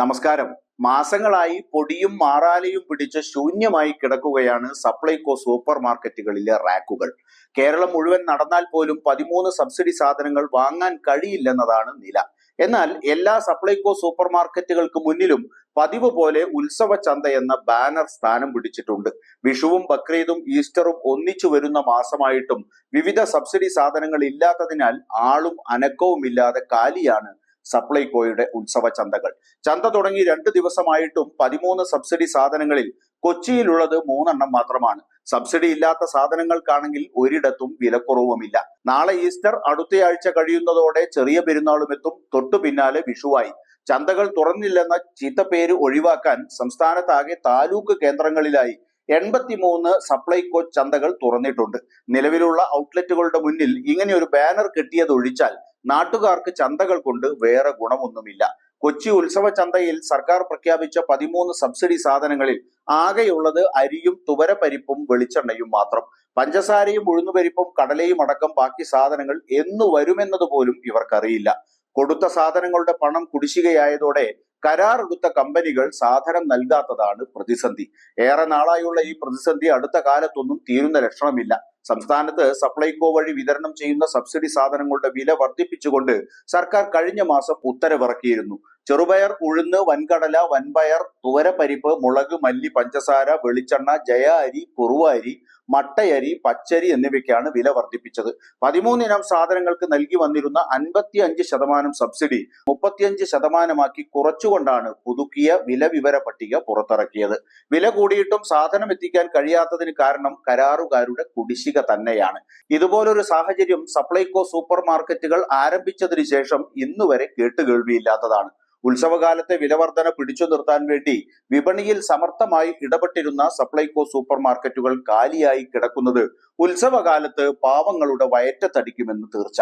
നമസ്കാരം. മാസങ്ങളായി പൊടിയും മാറാലയും പിടിച്ച് ശൂന്യമായി കിടക്കുകയാണ് സപ്ലൈകോ സൂപ്പർ മാർക്കറ്റുകളിലെ റാക്കുകൾ. കേരളം മുഴുവൻ നടന്നാൽ പോലും 13 സബ്സിഡി സാധനങ്ങൾ വാങ്ങാൻ കഴിയില്ലെന്നതാണ് നില. എന്നാൽ എല്ലാ സപ്ലൈകോ സൂപ്പർ മാർക്കറ്റുകൾക്ക് മുന്നിലും പതിവ് പോലെ ഉത്സവ ചന്ത എന്ന ബാനർ സ്ഥാനം പിടിച്ചിട്ടുണ്ട്. വിഷുവും ബക്രീദും ഈസ്റ്ററും ഒന്നിച്ചു വരുന്ന മാസമായിട്ടും വിവിധ സബ്സിഡി സാധനങ്ങൾ ഇല്ലാത്തതിനാൽ ആളും അനക്കവുമില്ലാതെ കാലിയാണ് സപ്ലൈകോയുടെ ഉത്സവ ചന്തകൾ. ചന്ത തുടങ്ങി 2 ദിവസമായിട്ടും 13 സബ്സിഡി സാധനങ്ങളിൽ കൊച്ചിയിലുള്ളത് 3 മാത്രമാണ്. സബ്സിഡി ഇല്ലാത്ത സാധനങ്ങൾക്കാണെങ്കിൽ ഒരിടത്തും വിലക്കുറവുമില്ല. നാളെ ഈസ്റ്റർ, അടുത്തയാഴ്ച കഴിയുന്നതോടെ ചെറിയ പെരുന്നാളും എത്തും. തൊട്ടു പിന്നാലെ വിഷുവായി. ചന്തകൾ തുറന്നില്ലെന്ന ചീത്തപ്പേര് ഒഴിവാക്കാൻ സംസ്ഥാനത്താകെ താലൂക്ക് കേന്ദ്രങ്ങളിലായി 83 സപ്ലൈകോ ചന്തകൾ തുറന്നിട്ടുണ്ട്. നിലവിലുള്ള ഔട്ട്ലെറ്റുകളുടെ മുന്നിൽ ഇങ്ങനെ ഒരു ബാനർ കെട്ടിയതൊഴിച്ചാൽ നാട്ടുകാർക്ക് ചന്തകൾ കൊണ്ട് വേറെ ഗുണമൊന്നുമില്ല. കൊച്ചി ഉത്സവ ചന്തയിൽ സർക്കാർ പ്രഖ്യാപിച്ച 13 സബ്സിഡി സാധനങ്ങളിൽ ആകെയുള്ളത് അരിയും തുവരപ്പരിപ്പും വെളിച്ചെണ്ണയും മാത്രം. പഞ്ചസാരയും ഉഴുന്നുപരിപ്പും കടലയും അടക്കം ബാക്കി സാധനങ്ങൾ എന്നു വരുമെന്നതുപോലും ഇവർക്കറിയില്ല. കൊടുത്ത സാധനങ്ങളുടെ പണം കുടിശ്ശികയായതോടെ കരാറെടുത്ത കമ്പനികൾ സാധനം നൽകാത്തതാണ് പ്രതിസന്ധി. ഏറെ നാളായുള്ള ഈ പ്രതിസന്ധി അടുത്ത കാലത്തൊന്നും തീരുന്ന ലക്ഷണമില്ല. സംസ്ഥാനത്ത് സപ്ലൈകോ വഴി വിതരണം ചെയ്യുന്ന സബ്സിഡി സാധനങ്ങളുടെ വില വർദ്ധിപ്പിച്ചുകൊണ്ട് സർക്കാർ കഴിഞ്ഞ മാസം ഉത്തരവിറക്കിയിരുന്നു. ചെറുപയർ, ഉഴുന്ന്, വൻകടല, വൻപയർ, തുവരപ്പരിപ്പ്, മുളക്, മല്ലി, പഞ്ചസാര, വെളിച്ചെണ്ണ, ജയ അരി, കുറുവ അരി, മട്ടയരി, പച്ചരി എന്നിവയ്ക്കാണ് വില വർദ്ധിപ്പിച്ചത്. 13 ഇനം സാധനങ്ങൾക്ക് നൽകി വന്നിരുന്ന 55% സബ്സിഡി 35% കുറച്ചുകൊണ്ടാണ് പുതുക്കിയ വില വിവര പട്ടിക പുറത്തിറക്കിയത്. വില കൂടിയിട്ടും സാധനം എത്തിക്കാൻ കഴിയാത്തതിന് കാരണം കരാറുകാരുടെ കുടിശ്ശിക തന്നെയാണ്. ഇതുപോലൊരു സാഹചര്യം സപ്ലൈകോ സൂപ്പർ മാർക്കറ്റുകൾ ആരംഭിച്ചതിന് ശേഷം ഇന്നുവരെ കേട്ടുകേൾവിയില്ലാത്തതാണ്. ഉത്സവകാലത്തെ വിലവർധന പിടിച്ചു നിർത്താൻ വേണ്ടി വിപണിയിൽ സമർത്ഥമായി ഇടപെട്ടിരുന്ന സപ്ലൈകോ സൂപ്പർ മാർക്കറ്റുകൾ കാലിയായി കിടക്കുന്നത് ഉത്സവകാലത്ത് പാവങ്ങളുടെ വയറ്റത്തടിക്കുമെന്ന് തീർച്ച.